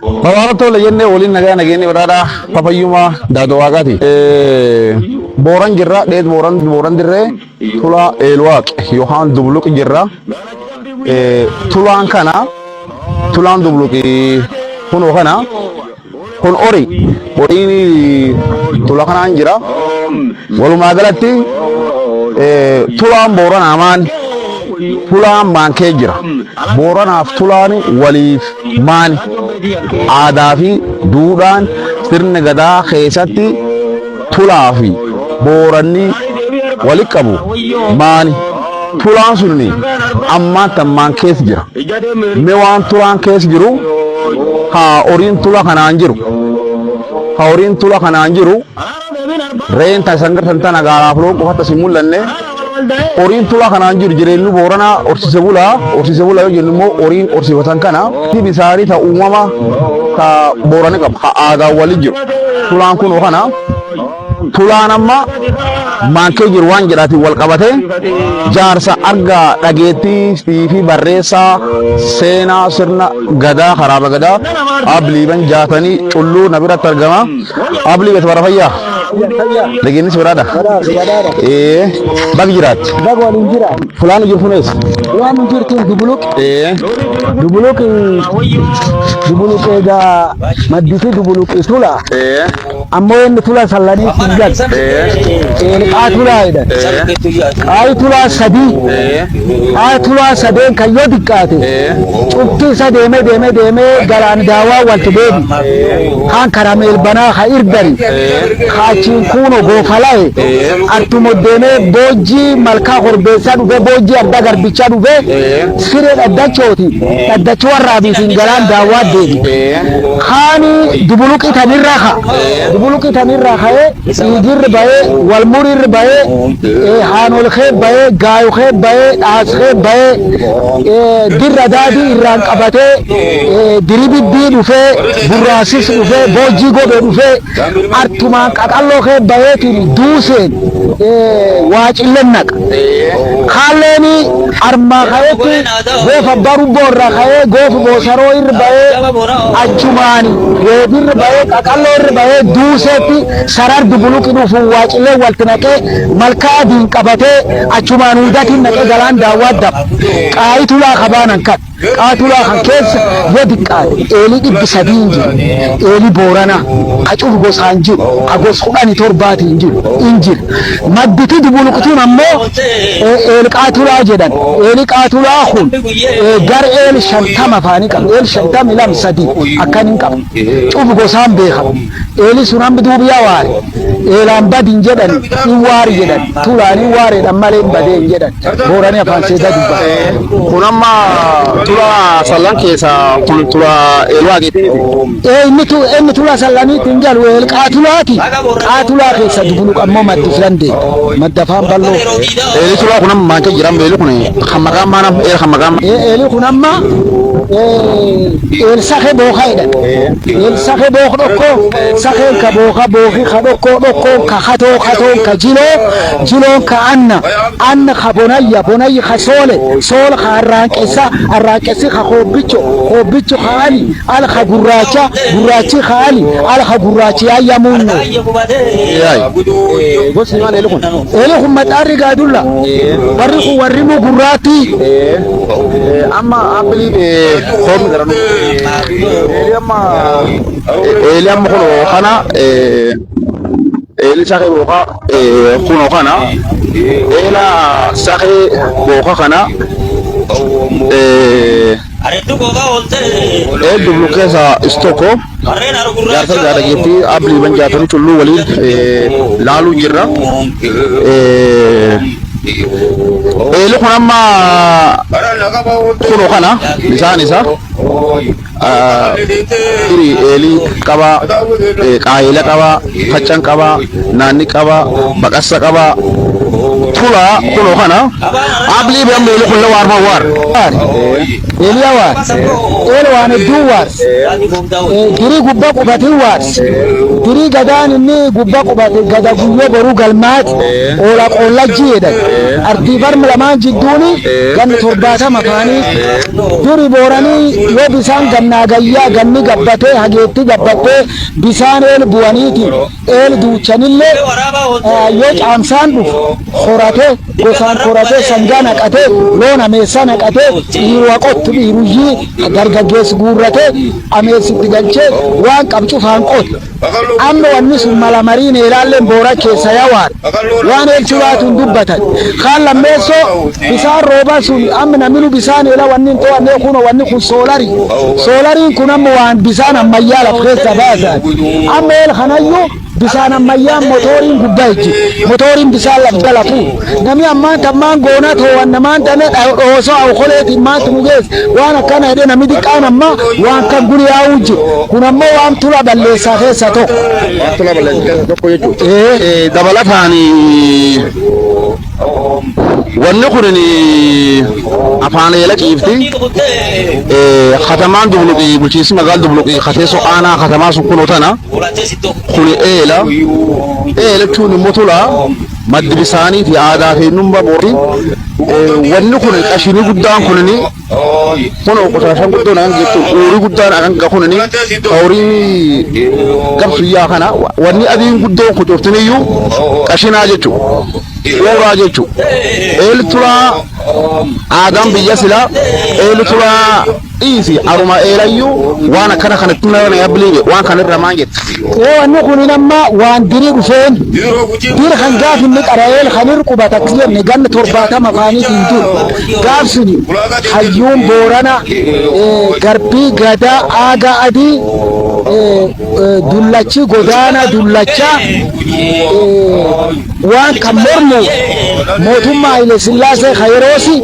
Babalatoo lejenne waliin nagaa nageenye waraadhaa papayyuma daadowaqaati. Booran jirra dheet booran dirree tula eelwaaq yookaan dubluq jirra. Tulaan dubluqi kunoo kana kun horiin tula kanaan jira. Walumaa galatti tulaan booran amaan tulaan maankee jira. Booranaaf tulaan waliif maani aadaa fi duudhaan sirna gadaa keessatti tulaa fi booranni walitti qabu maani tulaan sunni ammaan tammaan keessa jira. Mee waan tulaan keessa jiru haa horiin tula kanaan jiru reen taasisan tana gaaraaf loon qofatti si mul'anne horiin tula kanaan jiru jireenyi booranaa horsiise bulaa yoo jennu immoo horiin horsiifatan kana bisaanii ta uumama ta boorani qaba ha aadaa waliin jiru tulaan kun kana tulaan amma maankee jiru waan jedhaatiin wal qabate jaarsa argaa dhageettii fi barreessaa seenaa sirna gadaa karaaba gadaa abliiban jaatanii culluu na biratti argama abliibat bara fayyaa Lageenis biraadha. Bag jiraat. Bag waliin jira. Fulaan jiru funees. Waan jirtiin dubuluq. Dubuluq egaa maddisi dubuluq tula. Ammoo inni tula sallanii singal. Qaa tulaa jedhan. Qaayi tulaa sadii. Qaayi tulaa sadeen kan yoo diqqaate. Cufti isa deemee galaan daawaa walti deebi. Kaan karameel banaa ha irdari. Achiin kuno goofalae attuma deemee boojii malkaa korbeessaa dhufe boojii adda garbichaa dhufe siree dhaddachooti dhaddachoo warraabiitiin galaan daawwaa deebi kaani dubuluqitanirraa ka'ee dhiigirri bahee walmurirri bahee haanolkee bahee gaayokee bahee dhaaskee bahee dirra daadii irraan qabatee diribibbii dhufee burraasis dhufee boojii godhee dhufee artumaan qaqalloo kee bayeetiin duuseen waacilleen naqa kaalleeni armaa kayetti goofa barubboo irraa kayee goofa boosaroo irra bahee achumaani reedirra bahee qaqalloo irra bahee duuseetti sarar dubuluqi dhufuun waacillee walti naqee malkaa adiin qabatee achumaan hundatiin naqee galaan daawwaa daba qaayi tulaa kabaanan kan qaatulaa kan keessa yoo diqqaate eelii 300 jiru eelii booranaa qacuuf gosaan jiru agos 17 jiru madditi dubuluqtuun ammoo eelii qaatulaa jedhan eelii qaatulaa kun gar eelii 50 afaanii qaba eelii 52 sadii akkanin qaba cuuf gosaan beekama eelii sun hambi duubiyaa waare eelaan badin jedhan in waari jedhan tulaanii waareedhan malee hin badeen jedhan booranii afaan seedaa dubbata kun amma tula sallan keessa kun tula eelwaaqeeti inni tula sallaniitiin jalu qaatulaati qaatulaa keessa dubuluq ammoo maddi filande madda afaan balloo eeli tula kun amma maankee jiran beelu kun hammaqaan maanam hammaqaan eeli kun amma eel sakee bookaa jedhan eel sakee book dhokko sakeen ka booka booki ka dhokko ka katoo ka jiloon ka anna ka bonayya ka soole ka arraaqessa ka hobbicho ka ali al ka gurraachi ka ali al ka gurraachi ayyamuunno gosi man eeli kun maxaarri gaadulla warri mu gurraati amma abbili hoom garanu eeli amma kun kana eeli sakee booka kuno kana eela sakee booka kana dubluq keessa istoko jaarsa gaadhageetti abliiban jaatanii culluu waliin laaluu jirra eeli kun amma kuno kana bisaan isa eeli qaba qaayila qaba faccan qaba naanni qaba baqassa qaba tula kuno kana abli be ambe kullu war ma war Eliya war elwane duwar diri gubba qubati war diri gadan inni gubba qubati gada guyyo boru galmat ola qolla jida ardi bar malaman jidduni gan torbata mafani diri borani yo bisan ganna gayya ganni gabbate hagetti gabbate bisan el buwaniti el duchanille yo amsan du khorate gosan khorate sangana qate lona mesana qate iwaqot biruji dargages gurate amesi digalche wan qabchu fanqot amma wannis malamarine ilalle bora kesa yawar wan el chulatun dubbatan khalla meso bisan roba sun amna minu bisan ila wannin to ane kuno wanni kun solari kunam wan bisan amayala khesa baza amma el khanayo bisan amayam motorin gubbaji motorin bisan labdalafu nami amma tamman gona to wannaman tane oso au kholeti mat muges wana kana ede nami dikana amma wan kan guri awuje kunammo wan tula balle sa to tula balle ko yeju dabalatani wanni kurni afana yala kifti khataman dubluqi bulchisi magal dubluqi khateso ana khatama su kuno tana kuni ela tuni motula madbisani fi aada fi numba bori wanni kurni kashini guddan kunni kono ko tashan guddo nan gitu uri guddan an ga kunni awri gabsu ya kana wanni adin guddo ko tortini yu kashina jechu wora jechu el tura adam biyasila el tura isi aruma elayu wana kana tunana ya blibe wan kana ramanget wanni kunni namma wan diri gufen dir kan gafi ni qarael khanir qubata kiye ni gan torbata mafani tindur gafsuni hayyum borana garbi gada aga adi dullachi godana dullacha wan kamormo motumma ile sillase khayrosi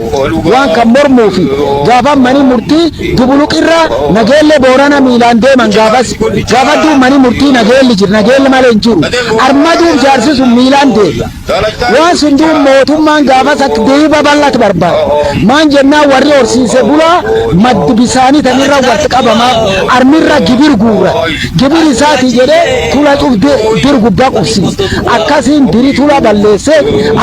wan kamormo fi gafa mani murti dubuluqirra nagelle borana milande man gafas gafadu mani murti nagelle jir nagelle male njuru armadu jarsi sum milande wan sundu motumma gafas ak deiba ballat barba man jenna warri orsise bula mad bisani tanirra wat qabama armirra gibir gura gibir sati jede tula tuf dir gubba qufsi akasin diri tula ballese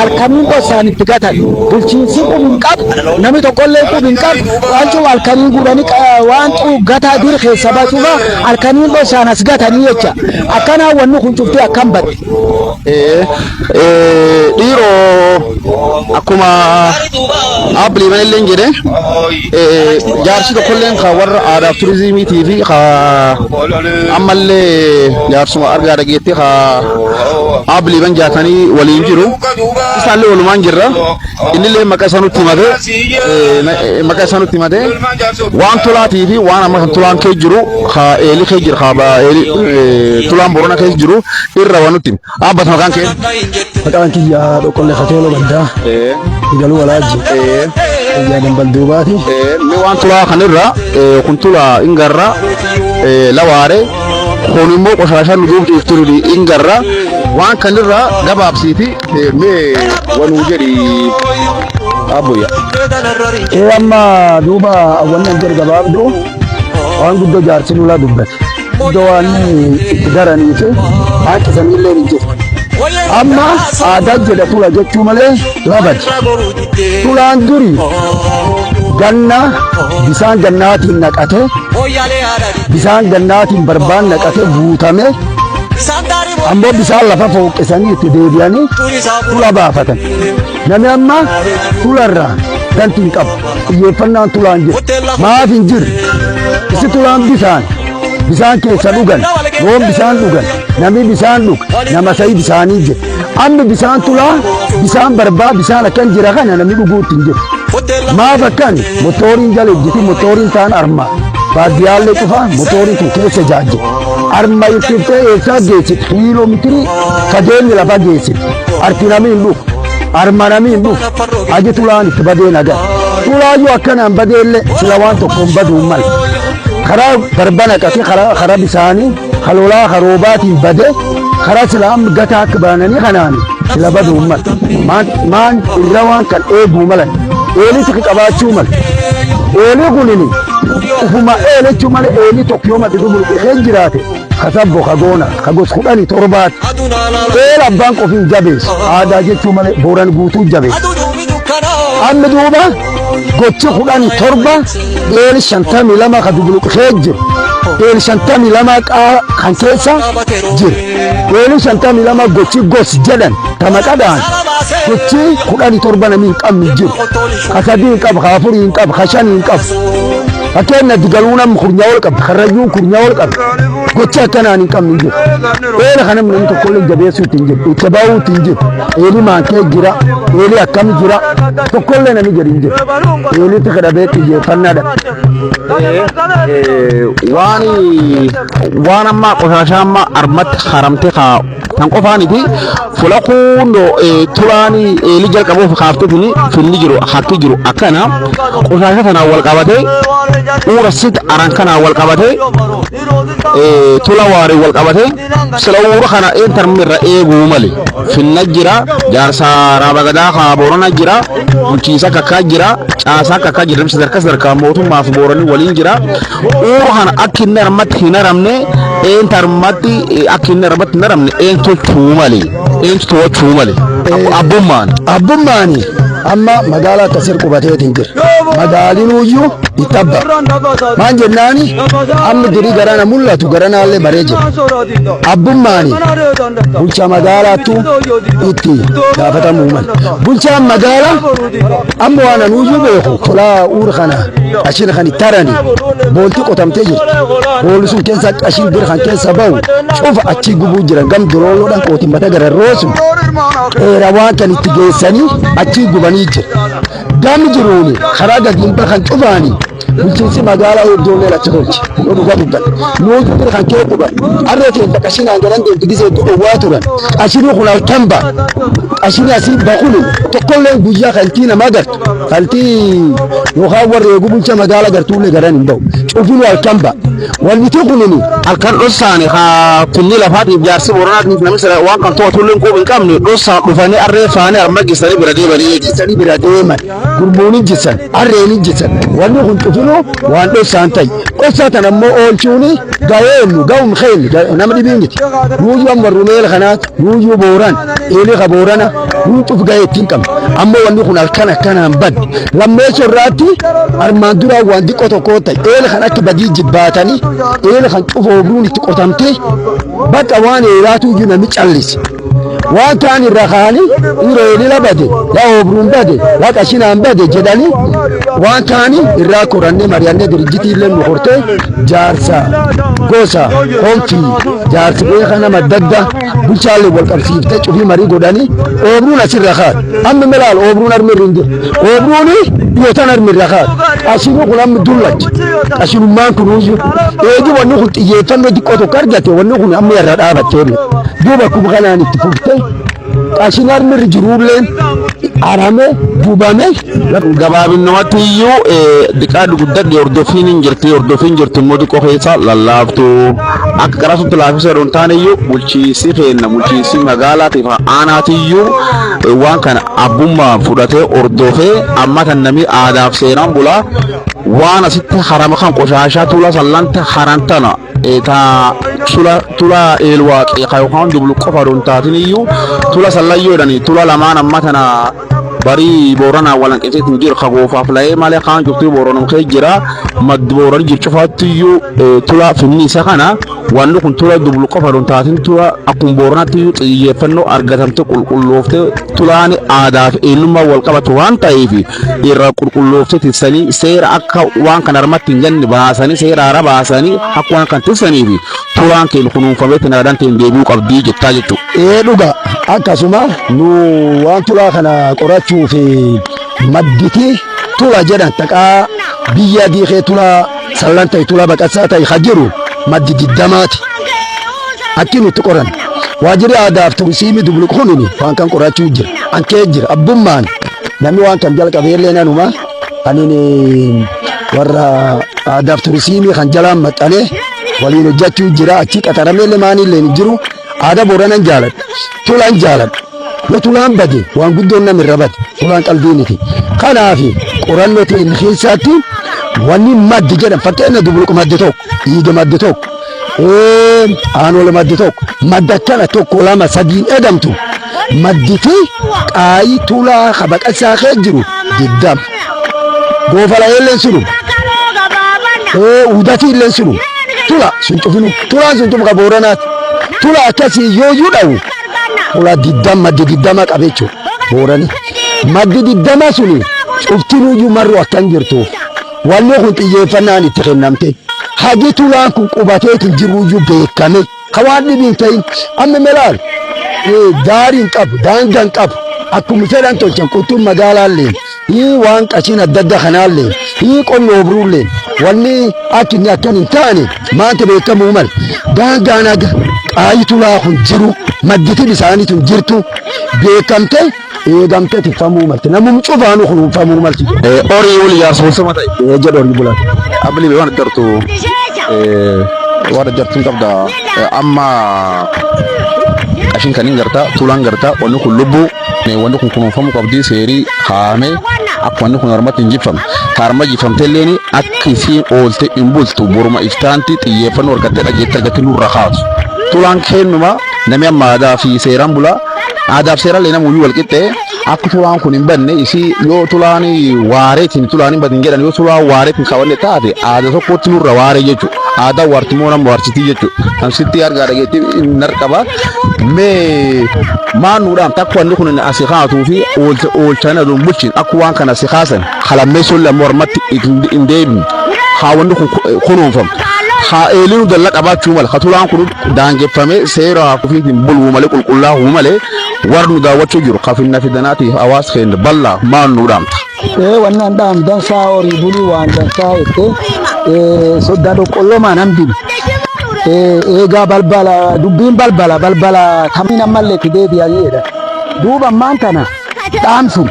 alkamin ko sani tigata bulchinsi ko min qab nami to kolle ko min qab wancu alkamin gurani wancu gata dir khesabatuba alkamin ko sanas gata ni yecha akana wannu kunchufti akambat diro akuma abli melen jede jarsi to kollen kha war ada tourism tv kha amalle jarsu arga dageti kha abli ban jatani wali jiru isalle wal manjira inile makasanu timade wan tula tv wana ma tulan ke jiru kha eli ke jir kha ba eli tulan borona ke jiru irra wanutim abas makanke makanki ya do kolle khatelo banda galu walaji ya dan baldubati mi wan tula khanira kuntula ingarra laware khonimo ko shashan dum tifturi ingarra wan kanira gabab siti me wanu jeri abuya amma duba wannan jar gabab do wan guddo jarsi lula dubbat do wani darani ce haki samille ni ce amma adajje da tula jeccu male labat tulan duri ganna bisan gannatin naqate bisan gannatin barban naqate buutame ambo bisan lafa fooqisani itti deebiyani tula baafatan nami amma tularra dantin qab iyyeeffannaan tulaan jiru maaf hin jiru isi tulaan bisaan keessa dhugan roon bisaan dhugan nami bisaan dhug nama sayi bisaanii jira amma bisaan tulaa bisaan barbaa bisaan akkan jira kana nami dhuguutti hin jiru maaf akkan motoriin jala ejjiti motoriin taan arma baadiyaalee cufa motoriin kun keessa jaajje arma ittee eessaa geessit kiiloomeetirii kajeelli lafa geessit arti nami hin dhufu arma nami hin dhufu aji tulaan itti badee nagaa tulaayyuu akkanaan badeelle sila waan tokkoon baduun mala karaa barbana qati karaa bisaanii kalolaa karoobaatiin bade خلاص الام قتاك بانني خناني لا بدو مان الروان كان ايبو ملن ايلي تقباتشو مل ايلي قولني وفما ايلي تشمل ايلي توكيوما تدوبل خنجراتي خسبو خغونا خغوس خداني توربات ايلا بانكو في جابيس هذا جيتشو مل بوران غوتو جابيس ام دوبا gochi kudhani torba eeli shantami lama ka dubuluqee jiru eeli shantami lama kan keessa jiru eeli shantami lama gochi gos jedhan tamaqadhaan gochi kudhani torba namni hin qabne jiru kasadii hin qabu kaafurii hin qabu kashanii hin qabu fakkeenya digaluuna kurnyaa wal qabdi karrayyuun kurnyaa wal qabdi gochi akkanaan hin qabne jiru eeli kana namni tokkollee jabeessuutti hin jiru itti bahuutti hin jiru eeli maankee jira eeli akkam jira tokkollee namni gadi hin jiru eeli tikadhabee xiyyeeffannaadha. waan amma qoshashaa amma armatti haramte haa kan qofaaniti fula kundo turaani eeli jalqabuuf kaaftetini finni jiru hakki jiru akkana qoshasha tanaa wal qabate uura sit aran kanaa wal qabate tula waari wal qabate sila uura kana intarmirra eeguu mali finna jira jaarsa raabagadaa haa boorana jira bulchiisa kakkaa jira caasaa kakkaa jira sadarkaa mootummaaf booranii waliin jira uura kana akka inni armatti hin aramne intarmatti akka inni armatti hin aramne tolchuu malee to'achuu malee abbummaani amma magaalaa tasir qubateetiin jira magaalinuuyyuu itabba maan jennaani amma dirii garana mul'atu garanaallee baree jira abbummaani bulchaa magaalaattu itti gaafatamuu mala bulchaan magaalaa amma waan anuuyyuu beeku tolaa uura kana ashin kan tarani boolti qotamtee jira boolli sun keessa ashin bir kan keessa bahu cufa achi gubuu jira gam durooloodhaan qootiin mata gararroosu waan kan itti geessanii achi gubanii jira gamni jiruuni karaa gadiin kan cufaanii bulchiinsi magaalaa ijoollee lacha tolche yoo dhugaa dubban nuutu bir kan kee quban arreetiin baqashinaan garan deemti gisee du'owwaa turan qashinii kun halkamba qashinii asii bakuli tokkollee guyyaa kaltii namaa gartu kaltii yookaan warra eeguu bulcha magaalaa gartuullee garan hin bahu cufinuu halkamba wanti kunini halkan dhossaani haa kunni lafaatiif jaarsi booranaatiif namni waan kan to'atullee quub hin qabne dhossaan dhufanii arree faanii harma gisanii bira deemanii gisanii bira deeman gurmuunin jisan arreenin jisan wanni kun cufinuu waan dhossaan ta'i dhossaa tan ammoo oolchuuni ga'eennu ga'um kheenni nama dhibii miti nuuyyuu amma rumeel kanaat nuuyyuu booran eelii ka boorana nuu cuf ga'ee ittiin qabne ammoo wanni kun halkan akkanaan bad lammeessoo irraatti armaan duraa waan xiqqoo tokkoo ta'i eelii kan akka badii jibbaatanii eela kan cufoo bruun itti qotamte bakka waan eeraatu iyyuu namni callise waan ta'an irra kaanii dhiironni labate yaa obruun bade yaa qashinaan bade jedhanii waan ta'anii irraa korannee mari'annee dirjitii illee nu hortee jaarsa gosa honfii jaarsi beeka nama dadda bulchaalee wal qabsiiftee cufii marii godhanii obruun asirra kaat amma melaal obruun armirri hin jiru obruuni dhiyootaan armirra kaat qashinuu kun amma dullachi qashinummaan kunuuyyuu eegi wanni kun xiyyeeffannoo xiqqoo tokko argate wanni kun amma irra dhaabattee duuba kuma kanaan itti fuftee qashinaa mirri jiruulleen arame gubame gabaabinumatti iyyuu diqaa guddadhi hordofiin hin jirti immoo xiqqoo keessa lallaaftu akka qarasutti laafisa hin taane iyyuu bulchiinsi feenna bulchiinsi magaalaatiif aanaati iyyuu waan kana abbummaa fudhatee hordofee amma kan namni aadaaf seenaan bulaa waan asitti harama kan qoshashaa tula sallante harantana eta tula eelwaaqee yookaan dublu qofa don taatin iyyuu tula sallayyoodhani tula lamaan amma tana barii boorana walan qeetiin jir khagoofaaf laa'ee malee kaan juftii booranum kee jira mad booran jir cufaatti iyyuu tula finni isa kana wanni kun tula dublu qofa don taatin tula akkuma booranatti iyyuu xiyyeeffannoo argatamte qulqulloofte tulaani aadaaf eenyummaa wal qabatu waan ta'eef irra qulqulloofte tissanii seera akka waan kan armatti hin ganne baasanii seera ara baasanii akka waan kan tissaniif tulaan kee kunuunfamee tanaadhaan ta'een deebi'uu qabdii jettaa jechuudha. Dhuga akkasuma nu waan tulaa kana qorachuu fi madditi tula jedhan taqaa biyya diikee tula sallan ta'e tula baqasaa ta'e hajiru maddi diddamaati akki nutti qoran waajjirri aadaaf turizimii dublu kunini waan kan qorachuu jira ankee jira abbummaan namni waan kan jalqabeellee nanuma anini warra aadaaf turizimii kan jalaan maxxanee waliin hojjechuu jira achi qaxarameellee maanillee ni jiru ada borana jalat tulan jalat la tulan bade wan guddonna min rabat tulan qalbiniti kanafi qurannoti in khisati wani mad jeda fatena dubul ko madde tok yiga madde tok anol madde tok madakana tok lama sadin edamtu madditi ay tula khabaqasa khajiru jiddam gofala yellen sunu udati yellen sunu tula sunchufinu tula sunchuf ka boranat tula akasi yoyu dawu tula diddam maddi diddama qabecho borani maddi diddama sunu uftinu ju maru akan jirtu wallo kun tiyefanani tikennamte hagi tula ku qubate tijiruju bekame khawadi bintay amme melal darin qab dangan qab akkum sedan tolchan kutum magalalle yi wan qachina dadda khanalle yi qollo obrulle walli akini akan intani ma ta bekamu mal dangana ayitu la khun jiru maditi bisani tun jirtu bekamte gamte tifamu mal namum chufanu khun famu mal ori wuli ya so sama tay jador bulat abli be wan dartu wara jartu qabda amma ashin kanin garta tulan garta wani kun lubu ne wani kun kuma famu qabdi seri khame akwan kun armatin jifam harma jifam telleni akisi olte imbultu burma iftanti tiyefan warkate daje targatinu rakhas tulan khenuma nami amma da fi serambula adab sera lena mu wal kitte akku tulan kun imbanne isi yo tulani ware tin tulani badin gedan yo tula ware tin kawanne taade ada so ko tinu raware yeju ada wartimo nam wartiti yeju tan sitti arga daga ti narkaba me manura takwan kun asikhatu fi ol tana dum bucin akwan kana sikhasan khala mesul la mormat indem hawan kun kunun fam ha elinu dalla qaba tumal khatulan kun dange fame sera ku fi bulu malikul kullahu male warnu da wato juru kafin na fidanati awas khen balla manura wannan dam dan sa ori bulu wan dan sa ite so dado kollo manam dim ga balbala dubbin balbala tamina malle kide biya yeda duba mantana damsu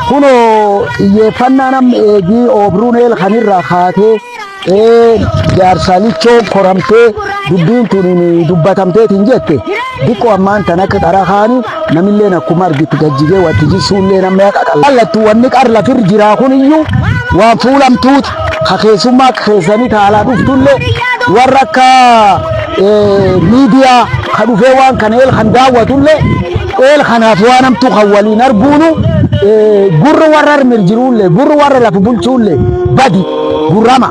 kuno ye fannanam gi obrunel khanira khate jar salicho koramte dubbin tunini dubbatamte tinjette diko mantana ka tarakhani namille na kumar gitgajige watiji sulle na me Allah tu wanni qarla fir jira kuniyu wa fulam tut khakesuma khesani taala duftulle waraka media khadufe wan kanel khandawa tulle el khanafwanam tu khawalin arbunu gur warar mirjirulle gur warar la bulchulle badi gurama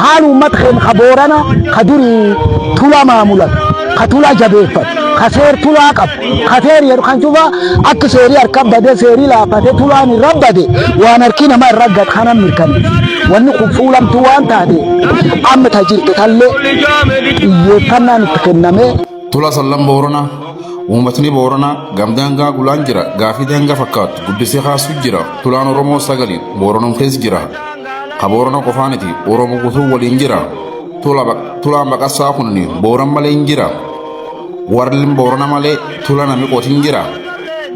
halu madkhin khaborana khaduri tula mamulat khatula jabefat khaser tula qab khaser yer khanjuba ak seri arkab bade seri la pate tula ni rabbade wa narkina ma raggat khanam mirkan wan khufulam tuwan tade am tajirte talle ye fanan tikname tula sallam borona ummatni borona gamdanga gulanjira gafidanga fakat guddise khasu jira tulano romo sagali boronum khis jira khaborona kofaniti oromo gutu walinjira tula bakasa kunni boran male injira warlim borona male tula nami kotinjira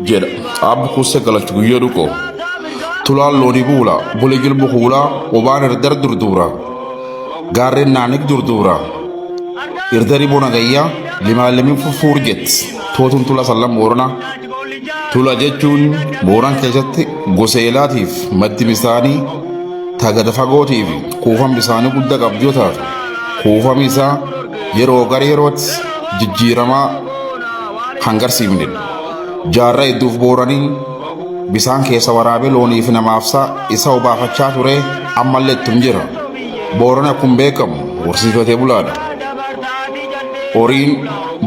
jeda ab kusse galatu yeruko tula loni bula bulegil bukhula obaner dardur dura garre nanik durdura irdari bona gayya lima lemin furjet totun tula sallam borona tula jechun boran keshatti goselatif maddi misani tagada fagotif kufam bisani gudda qabjota kufam isa yero garerot jijjirama hangar simnin jarra iduf borani bisan kesa warabe loni fina mafsa isa obafacha ture amalle tunjira borana kumbekam ursifate bulada orin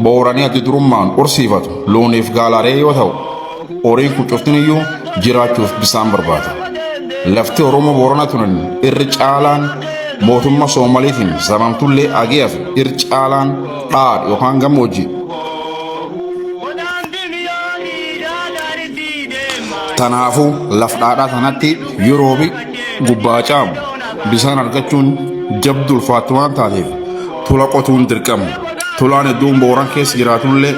borani adidrumman ursifat lonif galare yotaw orin kuchoftiniyu jirachuf bisan barbata lafti oromo borana tunan irchalan motumma somalitin zamantulle agiyaf irchalan qaad yokan gamoji tanafu lafdada tanatti yurobi gubbacham bisan argachun jabdul fatwan tatif tula qotun dirkam tulane dum boran kes jiratulle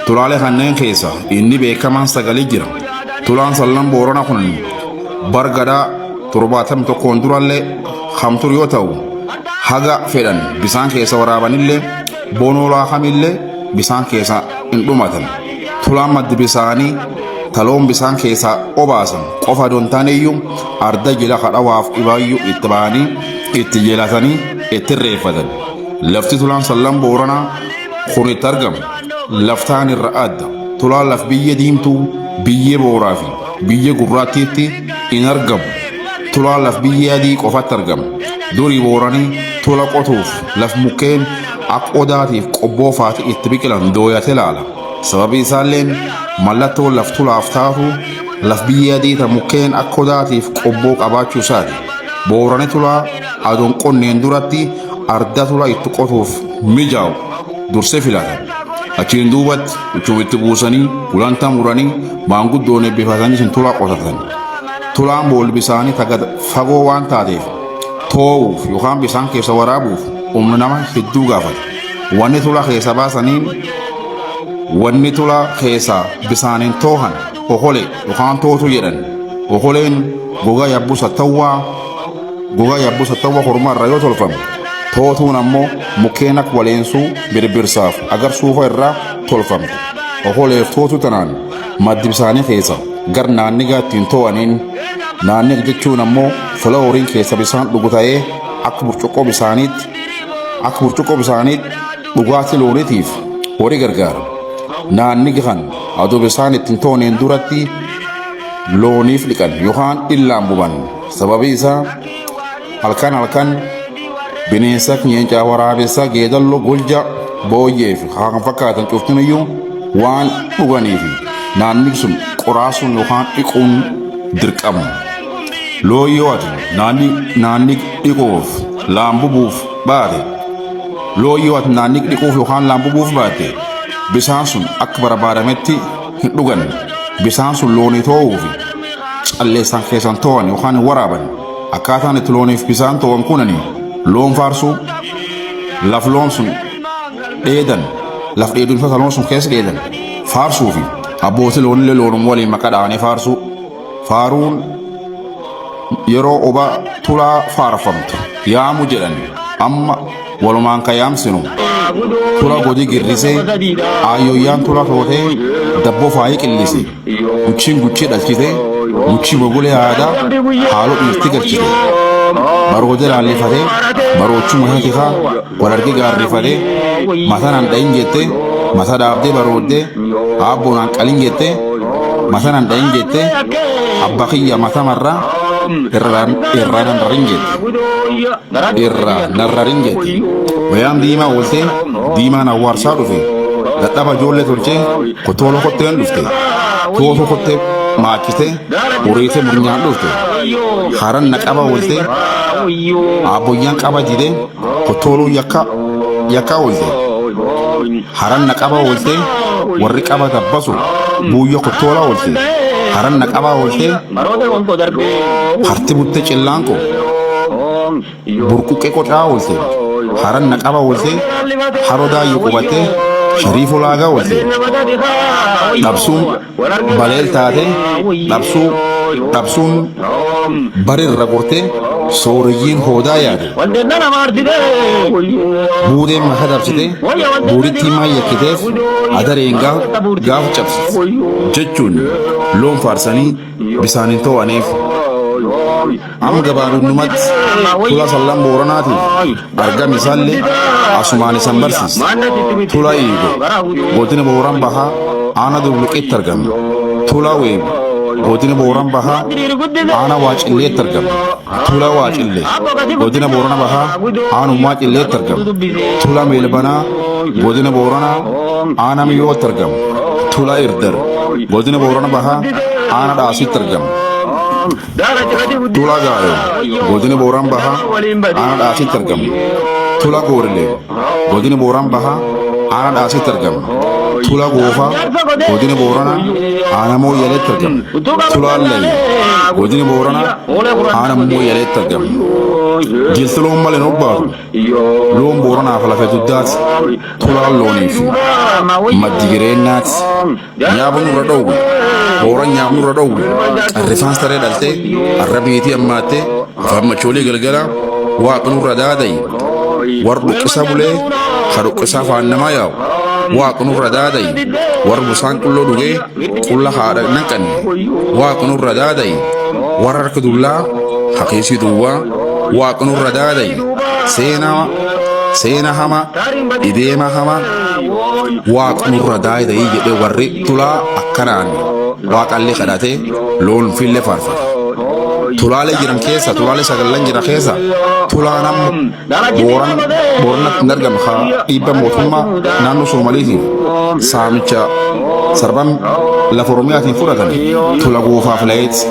tulale hannen kesa inni be kaman sagali jira tulan sallam borana kunan bargada turbatam to konduralle khamtur yotaw haga fedan bisan kesa warabanille boonolaa kamillee bisaan keessa hin dhumatan. Tulaan maddi bisaanii taloon bisaan keessaa obaasan qofa dontaaneyyuu arda jila kadhawaaf dhibaayyuu itti ba'anii itti jeelatanii itti reeffatan. Lafti tulaan sallan Booranaa kun itti argamu laftaan irra adda. Tulaan laf biyya diimtuu biyyee Booraa fi biyya gurraattiitti hin argamu. Tulaan laf biyya adii qofatti argama. Durii Booranii tula qotuuf laf mukkeen akka odaatiif qobboo faati itti biqilan dooyate laala. Sababii isaalleen mallattoo laf tulaaf taatu laf biyya adii ta mukkeen akka odaatiif qobboo qabaachuu isaati. Boorani tulaa adoon qonneen duratti arda tula itti qotuuf mijaa'u dursee filatan. Achiin duubatti uchum itti buusanii gulantaa muranii maanguddoon eebbifatanii sin tulaa qotatan. Tulaan boolli bisaanii tagad fagoo waan taateef too'uuf yookaan bisaan keessa waraabuuf humna nama hedduu gaafata. Wanni tula keessa bisaaniin toohan okolee yookaan tootu jedhan. Okoleen gogaa yabbusa tawwaa hormaa irraa yoo tolfamu. Tootuun ammoo mukkeen akka waleensuu birbirsaaf agarsuufa irraa tolfamtu. Okoleef tootu tanaan maddi bisaanii keessa gar naannigaa ittiin too'aniin naanniga jechuun ammoo fula horiin keessa bisaan dhugu ta'ee akka burcuqqoo bisaaniitti dhugaatii looniitiif horii gargaara. Naannigi kan adoo bisaan ittiin tooneen duratti looniif dhiqan yookaan illaan buban. Sababii isaa halkan bineensa nyeencaa waraabessa geedallo golja booyyee fi kan fakkaatan cuftiniyyuu waan dhuganiif naannigi sun qoraasuun yookaan dhiquun dirqama. Loon yoo ati naannig dhiquuf laambubuuf baate bisaan sun akka barbaadametti hin dhugan. Bisaan sun loonii too'uuf calleessaan keessan too'an yookaan waraaban. Akkaataan itti looniif bisaan too'an kunanii loon faarsuu laf loon sun dheedan laf dheedunfata loon sun keessa dheedan faarsuu fi abbootii loonillee loonum waliin maqaa dha'anii faarsuu. Faaruun yeroo oba tulaa faarfamtu yaamu jedhan amma walumaan ka yaamsinu. Tula godii girrisee aayyoyyaan tula tootee dabboo faayii qillise guchiin guchii dhalchite guchii mogolee aadaa haaloo dhiirti galchite. Baroode laallifatee baroochuu mataa tifaa walargee gaarrifatee matanaan dhayin jette mata dhaabdee barooddee aabboonaan qalin jette matanaan dhayin jette abba kiyya mata marraa irraa narrarin jette. Wayaan diimaa ooltee diimaan awwaarsaa dhufe dadhaba ijoollee tolchee kotooloo kotteen dhufte toosoo kottee maachite uriitee burnyaan dhufte haran naqaba ooltee aabboyyaan qaba jide kotooluu yakka oolte haran naqaba ooltee warri qaba dabbasu buuyyo kotoola oolte haran naqaba ooltee harti butte cillaanko burquqqee qocaa oolte haran naqaba oolte harodaa yuqubattee shariifoo laagaa oolte dhabsuun baleel taate dhabsuun barirra gortee sooriyyiin hoodaa yaade buudeen maka dabsitee buurittii maa yakkiteef adareen gaafa cabsite jechuun loon faarsanii bisaaniin too'aneef. Am gabaabinumatti tula sallan Booranaatiif argam isaallee asumaan isan barsiisa. Tula eego godina Booran bahaa aana Dubluqeetti argama. Tula weegu godina Booran bahaa aana Waacilleetti argama. Tula Waacillee godina Boorana bahaa aanummaa Cilleetti argama. Tula Meelbanaa godina Booranaa aana Miyyootti argama. Tula Irdar godina Boorana bahaa aana Dhaasitti argama. Tula Gaayoo godina Booran bahaa aana Dhaasitti argama. Tula Goorilee godina Booran bahaa aana Dhaasitti argama. Tula Goofaa godina Booranaa aana Mooyyaleetti argama. Tula Allayii godina Booranaa aana Mooyyaleetti argama. Jilti loon malee nobbaatu loon Booranaaf lafee duddaati. Tulaan looniif maddi jireenyaati. Nyaaba nurra dhowwe Booran nyaaba nurra dhowwe arrifaan saree dhaltee arra biitii ammaattee afaan machoolii galgala waaqa nurra daadayi warru qisa bulee haru qisa faannama yaa'u waaqnurra daadai warru busaan qulloo dhugee qulla haadha naqanne waaqnurra daadai warra harka dullaa haqiisii duwwaa waaqnurra daadai seena hama ideema hama waaqnurra daadai jedhe warri tulaa akkanaan waaqallee kadhatee loon fille faarfata. Tulaalee jiran keessa tulaalee sagallan jira keessa tulaanam booranatti hin argamu haa dhiibba mootummaa naannoo Soomaliitiif saamicha sarban lafa Oromiyaatiin fudhatan tula goofaaf la'eeti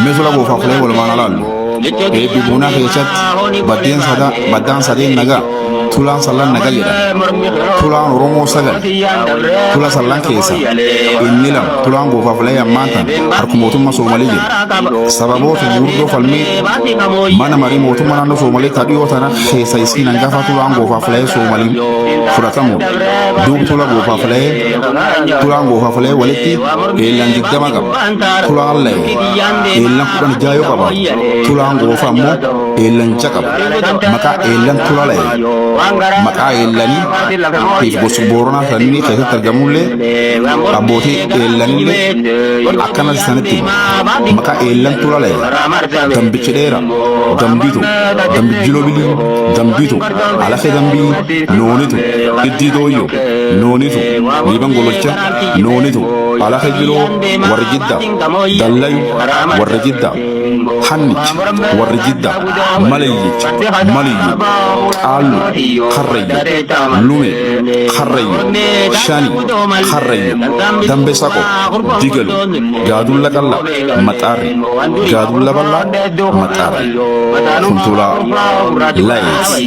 mee tula goofaaf la'ee walumaan alaallu eebbi buunaa keessatti baddaan sadeen nagaa tulaan sallan nagaa jedhan tulaan Oromoo sagal tula sallan keessa inni lama tulaan goofaaf la'ee ammaantan harka mootummaa Soomalii jira sababoota gurguddoo falmii mana marii mootummaa naannoo Soomalii dhiyoo tana keessa isiin hangafa tulaan goofaaf la'ee Soomaliin fudhatamudha duub tula goofaaf la'ee walitti eellan 20 qaba tulaan la'ee eellan 16 qaba tulaan goofa ammoo eellan 6 qaba maqaa eellan tula la'ee maqaa eellanii fi gosa booranaa sanii keessatti argamullee abbootii eellanillee akkana sanitti maqaa eellan tula la'ee dambichi dheera dambitu dambijiloo bilii dambitu alafe dambii noonitu iddii dooyyoo noonitu liiban gololcha noonitu alafe jiroo warri jidda dallayu warri jidda hannichi warri jidda malayyichi maliyyu qaallu karrayyu lume karrayyu shani karrayyu dambe saqo digalu gaadulla qalla maxaarri gaadulla balla maxaarri kuntula la'eeti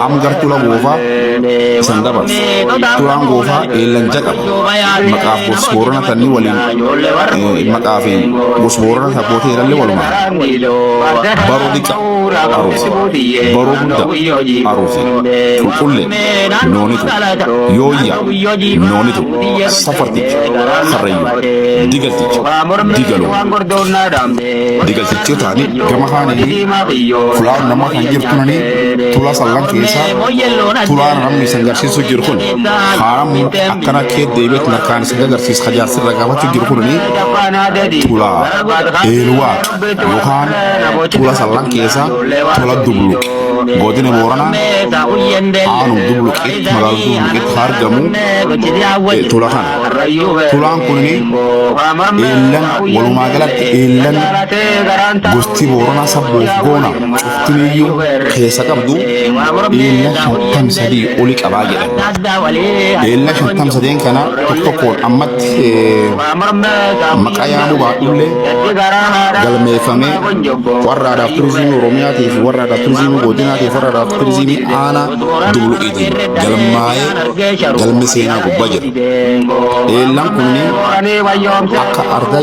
am gartula goofaa isan dabars tulaan goofaa eellan jaqaba maqaaf gosboorana tanni waliin maqaa fi gosboorana sabbootee ilalle walumaa baroo diqa aruusi baroo gudda aruusi qulqulle noonitu yooyya noonitu safartichi karrayyu digaltichi digaluu digaltichi taani gama haanii fulaan nama kan jirtunanii tula sallan keessa tulaan namni isan garsiisu jiru kun haram akkana kee deebiit narkaan isin agarsiis hajaarsirra gaafachuu jiru kunanii tula eelwaaq yookaan tula sallan keessa tula dubluq godina booranaa aanum dubluqitti magaalaa dubluqitti argamu tula kana tulaan kunini eellan walumaa galatti eellan gosti booranaa sabboof goona cuftiniyyuu keessa qabdu eellan 53 oli qabaa jedhan eellan 53 kana tokkoon ammatti maqaa yaamuu baadhullee galmeeffamee warra aadaa turizimii Oromiyaatiif warra aadaa turizimii godinaatiif warra aadaa turizimii aanaa dubluqiitiin galmaa'ee galmi seenaa gubbaa jira eellan kunni akka arda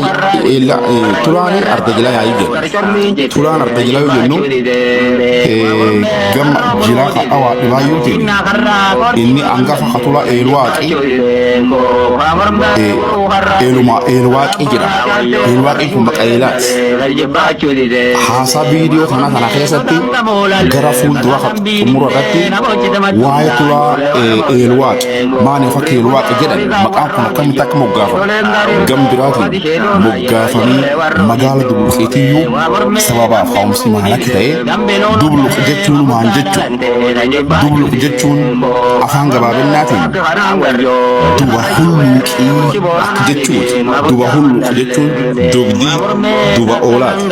tulaanii arda jilaa yaa'ii jedha tulaan arda jilaa yoo jennu gama jilaa kadhawaa dhibaayyuu ta'e inni hangafa katula eelwaaqii eelwaaqii jedha eelwaaqii kun maqaa eelaati haasaa viidiyoo kana keessatti gara fuuldura xumura irratti waa'ee tulaa eelwaaqi maaliif akka eelwaaqi jedhan maqaan kun akkamitti akka moggaafamu gam biraatiin moggaafamii magaala dubluqiitiyyuu sababaaf haa'umsi maal akka ta'e dubluq jechuun maal jechuu dubluq jechuun afaan gabaabinaatiin duba hulluuqii akka jechuuti duba hulluuq jechuun dugdii duba oolaati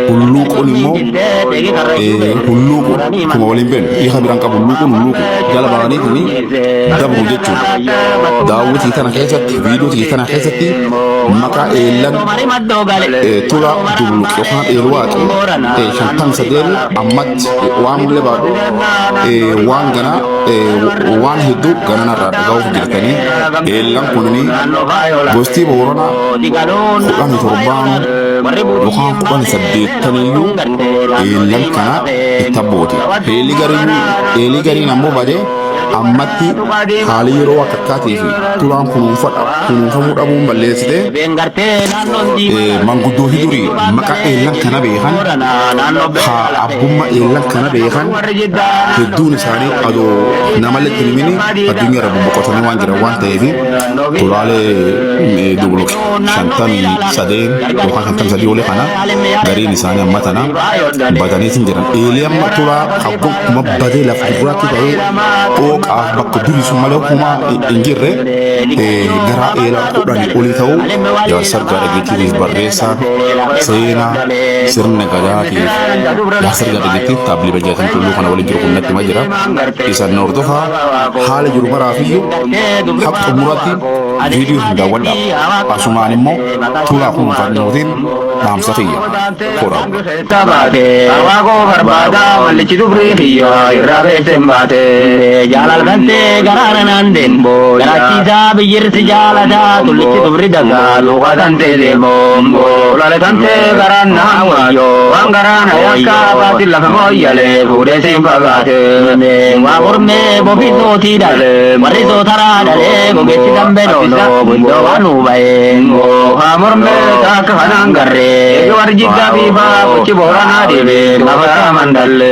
hulluuquun immoo hulluuqu kuma waliin beenu dhiha biraan qabu hulluuqu jala baraniitini dabru jechuudha daawwitii tana keessatti viidiyootii tana keessatti maqaa eellan tula dubluq yookaan eelwaaqi 53 ammatti waan mul'ee baadhu waan ganaa waan hedduu gananarraa dhagahuuf jirtanii eellan kunini gosti booranaa 17 yookaan 18 eellan kana itti abbooti eelii gariin ammoo badee ammatti haali yeroo akkaatii fi tulaan kunuunfamuu dhabuun balleessite manguddootii durii maqaa eellan kana beekan haa abbummaa eellan kana beekan hedduun isaanii adoo namallee tilmini addunyaa irra bobbaqatanii waan jiran waan ta'eef tulaalee dubluq 53 yookaan 53 olee kana gariin isaanii amma tana badaniitiin jiran eelee amma tulaa hagguma badee lafa gurraatti ta'ee dhooqaaf bakka durii sun malee kuma hin jirre garaa eelaa kudhanii olii ta'uu jaarsa argaa dhageettiif barreessaan seenaa sirna gadaatiif jaarsa argaa dhageettiif taabilii bajjaatan tulluu kana waliin jiru kunnatti ma jira isaan hordofaa haala jiru maraafiyyuu haqa xumuraatti viidiyoo hin daawwadhaa asumaan immoo tulaa kunuunfannootiin dhaamsa kiyya koraa. Waaqoo barbaada wallichi dubrii kiyya irraa beeksen baate jaalal gantee garaana naan deembo garaachiisaa biyyirsi jaalataa tullichi dubri dagaa luqa tantee deembo lale tantee garaan naan waayyo waan garaana yakka baati lafa mooyyale fuudhee siin fagaate waa mormee bofi sootii dhale warri sootaraa dhale gogeetti dambe doono bundoo waan hubayeen waa mormee taakka kanaan garree warjiggaa biifaa kuchi booranaa deebee lafa mandalle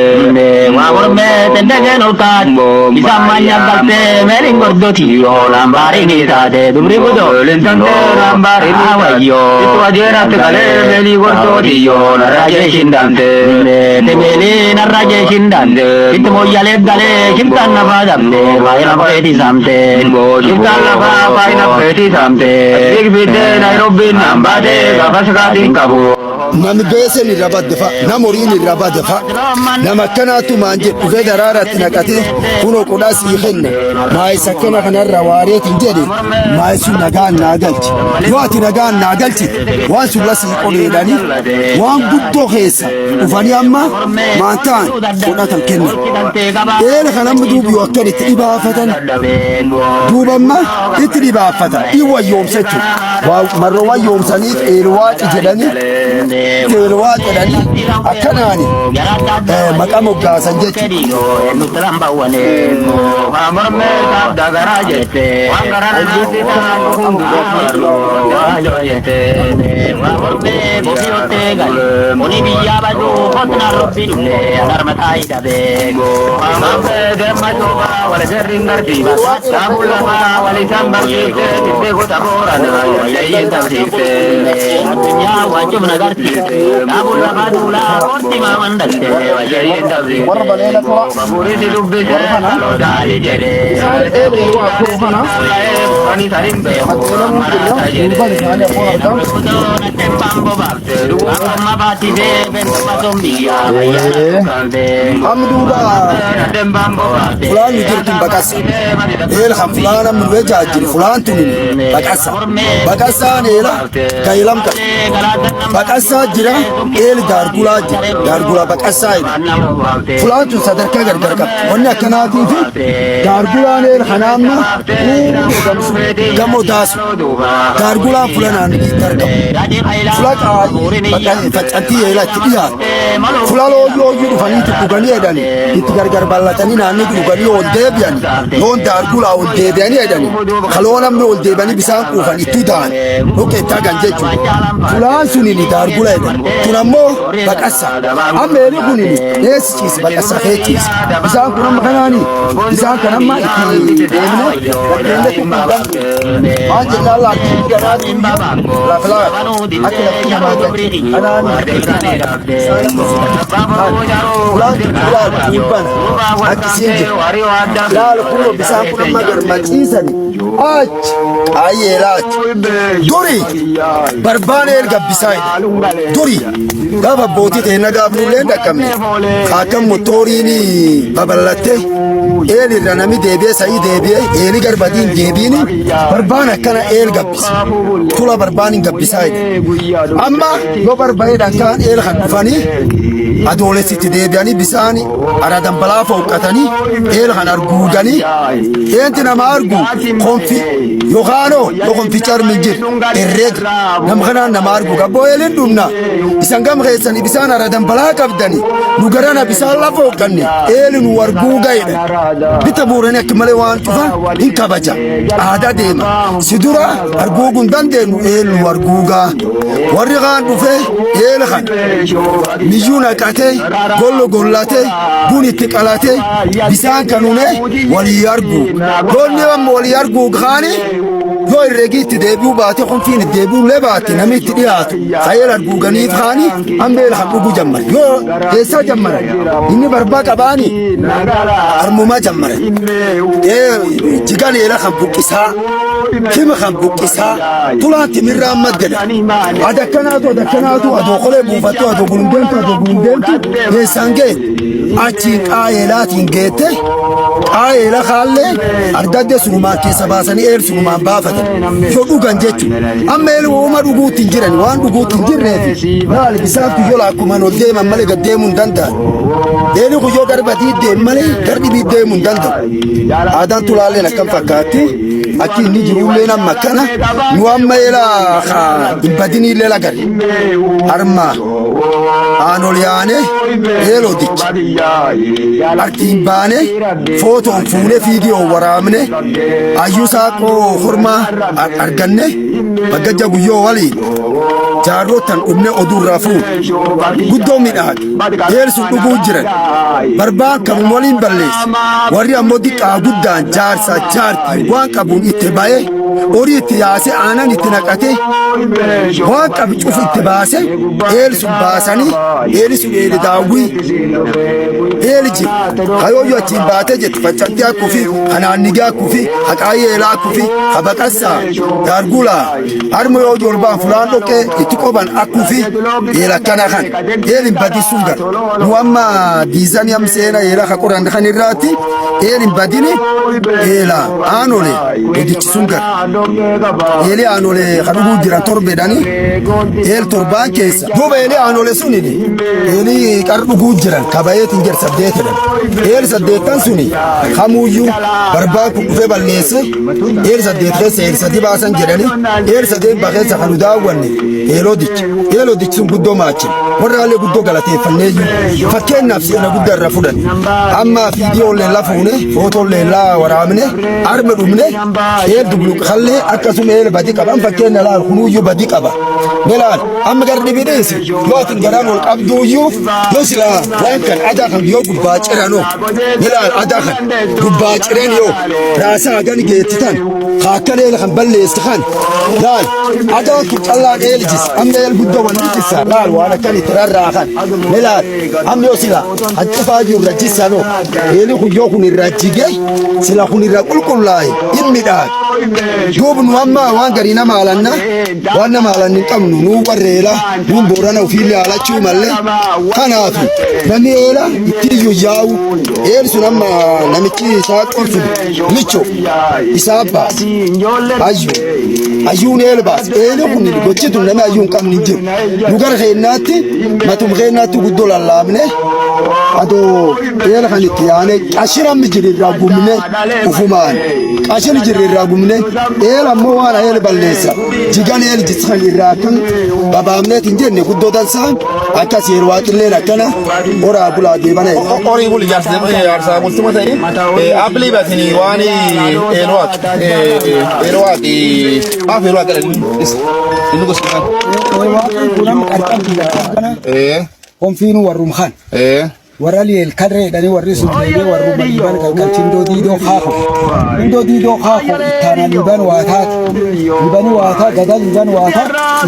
waa mormee tendegeen olkaat bisaan maanya galtee meelin gordoti yoo lambaariin isaate dubri budoo lintantee lambaariin wayyoo itti wajeeratti galee meelii gordoti yoo narraa jeeshin dante temeelii narraa jeeshin dante itti mooyyaleef galee shibtaan nafaa dabde baay'ina feeti samte shibtaan nafaa baay'ina feeti samte bigbiddee naayirobbiin nambaate gafas kaatiin qabu. Nam beesen irra baddefa, nam horiin irra baddefa, nam akkanaatu maan jedhu dhufee daraaratti naqatee kunoo qodhaa sii kenna. Maayis akkana kanarra waareetiin jedhe maayis sun nagaan naa galchi. Yoo ati nagaan naa galchi waan sulla sii qoleedhanii waan guddoo keessa dhufanii amma maantaan fudhatan kenna. Eela kanamma duubi akkan itti dhibaafatan duubamma itti dhibaafatan dhiwayyoomsa jechuudha. Marroo wayyoomsaniif eelwaaqi jedhanii teelwaa jedhanii akkanaani maqaa moggaasan Abu Labadula, Ortima Mandalte, Wajayin Davi, Favoriti Dubbi, Dali Jere, Pani Tarimbe, Mabati, Bentombia, Fulan jirtin bakasa. Eelham fulana mweja jiri fulan tunin bakasa. Bakasa neela kailam ka. Bakasa jira eel dargula jira. Dargula bakasa ini. Fulan tu sadarka gargar ka. Wanne akkanati fi dargula neel khanamna gamo dasu. Dargula fulana ni darga. Fulan bakasa fatanti eela tiya. Fulan lo yudu fani tukani edani. Itu gargar balatani nani tukani on debian. Non dargula on debiani edani. Kalau namni on debiani bisa kufan itu dan. Oke tagan jeju. Fulan suni ni dargula edani. Tunamo bakasa. Ameri kuni ni nes cheese bakasa cheese. Bisa kuna makanani. Bisa kana ma iki demne. Demne kumbang. Aja lala ganati la fla. Akila kuna ma anani. Fulan kuban. Akisinje. Lalu kuno bisa kuna magar macisani. Ayerat. Duri. Barbane erga bisai. Duri. Gaba boti te naga abnulenda kamne. Akam motori ni babalate. Eli ranami debiye sayi debiye. Eli garbadin debini. Barbana kana el gabis. Tula barbani gabisai. Amma yo barbane dankan el hanfani. adolessi deebi'anii bisaani aradan balaa fooqqatanii eel kan arguudanii eenti nama argu konfi yookaanoo yoo konficha armin jiru herreega nama kanaan nama argu gabboo eelin dhumna isan gam keessanii bisaan aradan balaa qabdanii nu garana bisaan lafa fooqqanne eeli nu arguu ga'edha bita buuranii akka malee waan cufa hin kabaja aadaa deema si dura arguu gun dandeenyu eel nu arguugaa warri kaan dhufee eel kan miyyuu naqatee gollo gollatee bun itti qalatee bisaan kanuune walii argu goonni amma walii argu kaanii yoo herreegii itti deebi'uu baate konfiin itti deebi'ullee baate namni itti dhiyaatu ka'eel arguuganiif kaanii amma eel kan dhuguu jammare yoo eessaa jammara inni barbaa qabaanii armumaa jammare jigan eela kan buqqisaa kima kan buqqisaa tulaan timirraa amma gada adakkanaatu adoo qolee buufattu adoo gulundeemtu eessaan ga'e achiin qaa'eelaatiin geette qaa'eela kaallee ardadde sunumaan keessa baasanii eel sunumaan baafatan yoo dhugan jechuudha amma eel wooma dhuguutti hin jiran waan dhuguutti hin jirreef maali bisaan kuyyoo laakkumaan ol deeman malee gad deemuu hin danda'an eeli kuyyoo garbatii deem malee garbibii deemuu hin danda'u aadaan tulaalleen akkam fakkaatti akki inni jirullee nama akkana nu amma eela hin badiniillee lagare harma aanol yaane eelodicha artiin baane footoon fuune fiidiyoon waraabne ayyuu saaqoo hormaa arganne bagajja guyyoo waliin jaarrootan dhumne oduurraa fuune guddoo midhaage eelsun dhuguu jiran barbaan kabun waliin balleesse warri ammoo diqqaa guddaan jaarsa jaartii waan qabuun itti ba'e horii itti yaase aanan itti naqate waan qabu cufu itti baase eelsun baasanii eelisun eeli daawwii eeli jiru hayooyyoo achiin baatee jetti faccatti akkufi hanaannigee akkufi haqaayee eelaa akkufi habaqassaa daargulaa harma yoo jolbaan fulaan dhoqee itti qoban akkufi eela akkana kan eelin badisuun gara nu amma diizanii am seena eela ka qoran kan irraatti eelin badini eela aanole godichisuun gara eeli aanole kan dhuguu jiran torbedhanii eel torbaan keessa duuba eeli aanole sunini eeli qar dhuguu jiran kabayeetiin jir saddeetedhan eel saddeettan suni hamuuyyuu barbaan kun dhufee balleesse eel saddeet keessa eel sadi baasan jedhani eel sadeen bakeessa kanu daawwanne eelodichi sun guddoo maachin warraallee guddoo galateeffanneeyyuu fakkeennaaf seena guddaa irra fudhan amma fiidiyoollee lafuune footoollee laa waraabne arme dhumne eel dubluqallee akkasuma eel badi qaban fakkeenna laal kunuuyyuu badi qaba belaan amma gar dhibidheesi yoo atin garaan ol qabduuyyuu yoo silaa waan kan adaa kan yoo gubbaa ciranoo belaan adaa kan gubbaa ciran yoo raasaa gan geettitan kaakkan eel kan balleessi kan laal adaa kun callaan eel jis amma eel guddoo wanni jissa laal waan akkan itti rarraa kan belaan amma yoo silaa haccifaa jiru rajjissanoo eeli kun yoo kun irraa jige sila kun irraa qulqullaa'e inni dhaag duuba nu amma waan garii nama haalanna waan nama haalanni hin qabnu nuu warreela nuun boorana ofiillee haalachuu mallee kanaaf namni eela ittiiyyuu yaa'u eel sun amma namichi isaa qorsu micho isaa baas ayyuun eel baas eeli kun gochitu namni ayyuun qabni hin jiru nu gara keennaatti matum keennaatti guddoo lallaabne adoo eela kan itti yaane qashirammi jirirraa gumne ufumaan qashir jirirraa gumne eel ammoo waan eel balleessa jigan eel jiskan irraa akkan babaamneet hin jenne guddoo dansaa akkas yeroo waaqilleen akkana horaa bulaa deebana horii buli jaarsaa bultuma ta'e abbilii batini waan eelwaaqi af eelwaaqi inni gosa kunam qarqabdi konfiinu warrum kan warali el kadre dani warri subbe warru baliban kan tindo dido khako itana liban wata gadal liban wata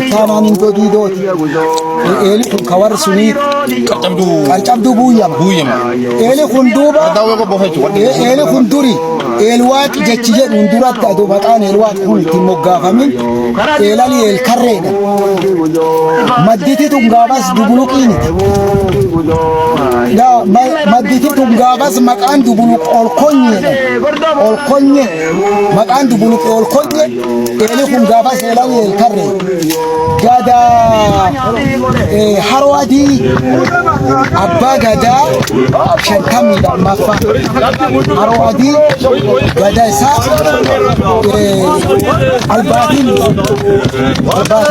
itana nindo dido eli kun kawar suni qarqabdu buyam eli kun duba eli kun duri الواق جتشي ندرات أدو بطان الواق كل تموجافة من إلالي الكرينة مدتي تمجابس دبلوكين لا مدتي تمجابس مكان دبلوك الكوني مكان دبلوك الكوني إلي تمجابس إلالي الكرينة جدا حروادي أبا جدا شنكمي دمافا حروادي جدا سا الباقي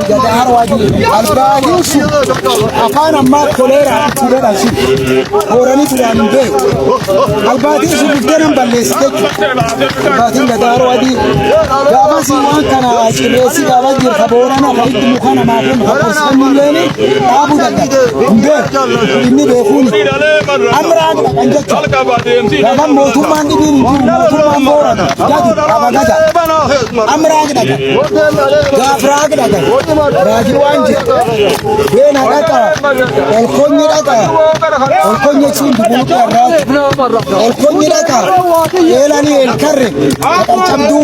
جدا حروادي الباقي شو أفانا ما كوليرا كوليرا شو هوراني تلامي بي الباقي شو بدنا نبلسك الباقي جدا حروادي جابا سيوان كان أشكريسي جابا جير خبورنا خيط مخانا معكم خبرسكم مليني أبو دقا مبير إني بيخوني أمران أنجك جابا موتومان دبيني موتومان بورنا جادو أبا جدا أمران دقا جافراك دقا راجل وانجي بين دقا الكوني دقا الكوني تشين دبولك الراج الكوني دقا يلاني الكرم الكمدو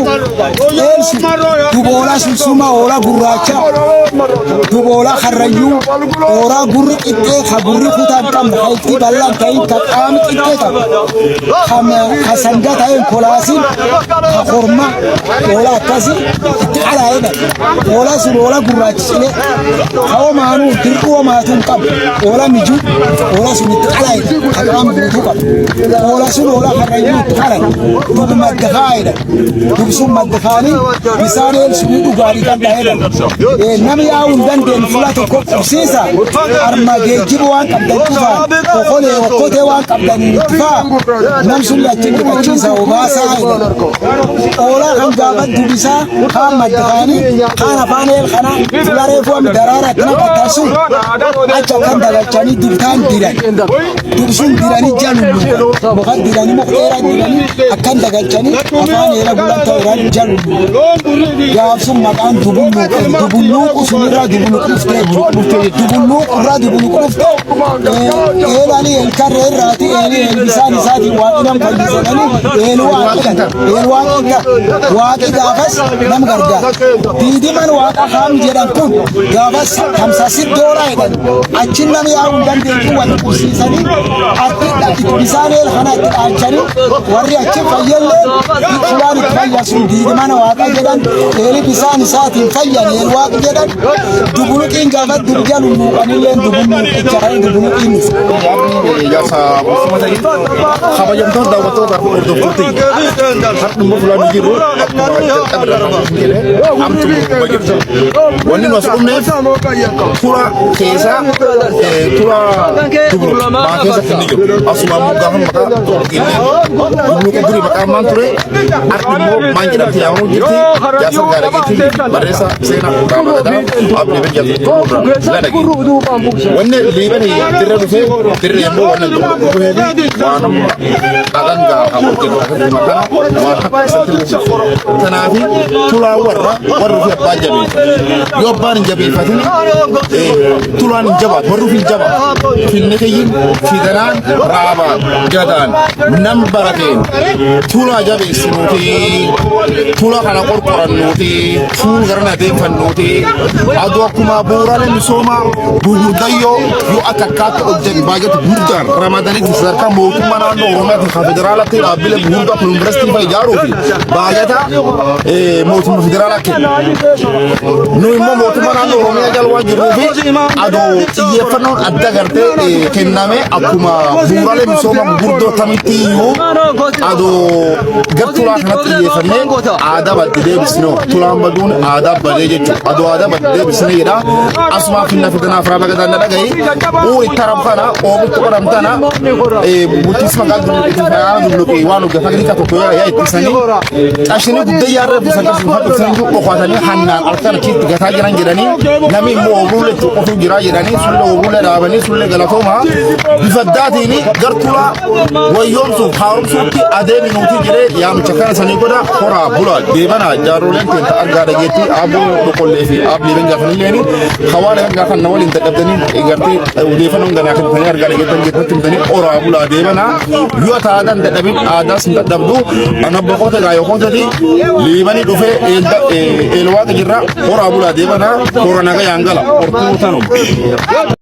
إلسي دبولا سلسوما ولا براچا دبولا خريو ولا برق إتى خبري كتاب كم هايتي بالله كاين كام إتى كم خسنجات هاي كلاسين خورما ولا كذي على هذا ولا سل ولا براچا هو مانو تركوا ما تنكم ولا ميجو ولا سل على هذا كلام بيتوكم ولا سل ولا خريو على دب مدخايدا دب سوم مدخاني بيساني السويدو غاري كم هذا نمي أون دندن فلاتو كوسيسا أرما جيبوان كابدنتفا وقولي وقوتوان كابدنتفا نمسول يجيب كتشيسا وباسا أولا هم جابت دبيسا هم مدخاني خانا فانيل خانا فلاريفو مدرارة تنبتاسو أجا كان دلالجاني دبتان ديران دبسون ديراني جانو بخار ديراني مخيرا ديراني أكان دلالجاني أفانيل بلان توران جانو يابسون مكان دبولوك وسميرا دبولوك دبولوك را دبولوك إيلاني الكرر راتي إيلي البساني ساتي واقنا مفلساني واقي غافس نم غرغا ديدي من واقع خام جيران كون غافس 5-6 دورا إيدان أجن نم ياون دان ديكو والكسيساني أرتي بساني الخنا تأجاني وري أجن فيال فلان تفياسون ديدي من واقع جيران إيلي بساني ساتي فيال الواقع جيران دبولوكين غافت دبجان الموقعني لين دبولوك إجارين دبولوكين Jasa bersama saya. Sama jam tu dah betul dah berdua putih. Hak nombor bulan jiru. Am tu bagi. Wani masuk ni. Pura kesa. Pura tu. Bahasa kini jo. Asma muka ham maka tu kini. Dulu kebiri maka mantre. Hak nombor manjat tiang jadi. Jasa gara gitu. Baresa sena. Kamu ada. Abni berjaya. Lagi. Wani liban ni. Terus tu. Terus yang bawa nanti wanam akan gak kamu kita makan tanafi tulah warna siapa jabi yoban jabi fatini tulan jabat baru fil jabat fil nikayin fidanan raba jadan nambaratin tulah jabi sinuti tulah kana korporan nuti ful karena defan nuti adu aku maburan misoma buhurdayo yo akakat objek baget burdan Ramadan itu sedangkan mau kemana normal di federal itu abile burda kongres tiba jaro fi bageta mau federal ke no mau kemana normal jalwa jirufi ado iya fanon adda garte kenname akuma burale misoma burdo tamiti yo ado gartula kanat iya fanne ada badde bisno tulam badun ada badde jechu ado ada badde bisne ida asma finna fitna fraba gada nagai o itaram kana o mutukaram tana butis magal dulu itu fayal dulu ke wanu gafagri ka to ya itisani ashini gudde yar warra sagal sun sanju ko kwatani hannan alkan kit gata jiran jirani nami mo rule to ko jira jirani sulle rule da bani sulle galatoma bifaddatini gartula wayom su harum su ki ade minuti jire yam chakana sani goda hora bula de bana jarulen tin ta arga da geti abu do kolle fi abli ben gafani leni khawale ga kan nawalin taqaddani garti udi fanu ngana kan tani arga da getan getan tani hora bula de bana yota dan da dabin adas da dabdu anabbo ko ta ga yo ko tadi libani do fe el waqt jirra hora bula de bana corona ga yangala ortu tanu